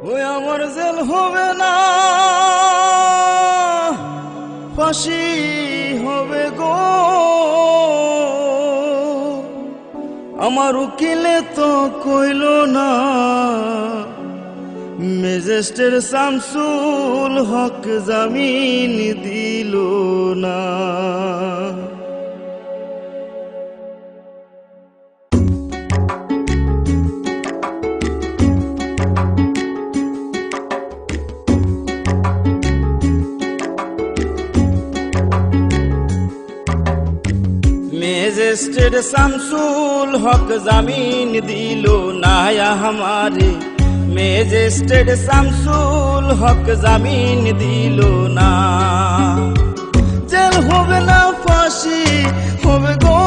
ওই আমার জেল হবে না, ফাঁসি হবে গো। আমার উকিলে তো কইল না, ম্যাজিস্ট্রেট শামসুল হক জামিন দিল না। ম্যাজিস্ট্রেট শামসুল হক জামিন দিল না हमारे, ম্যাজিস্ট্রেট শামসুল হক জামিন দিল না। জেল হবে না, ফাঁসি হবে গো।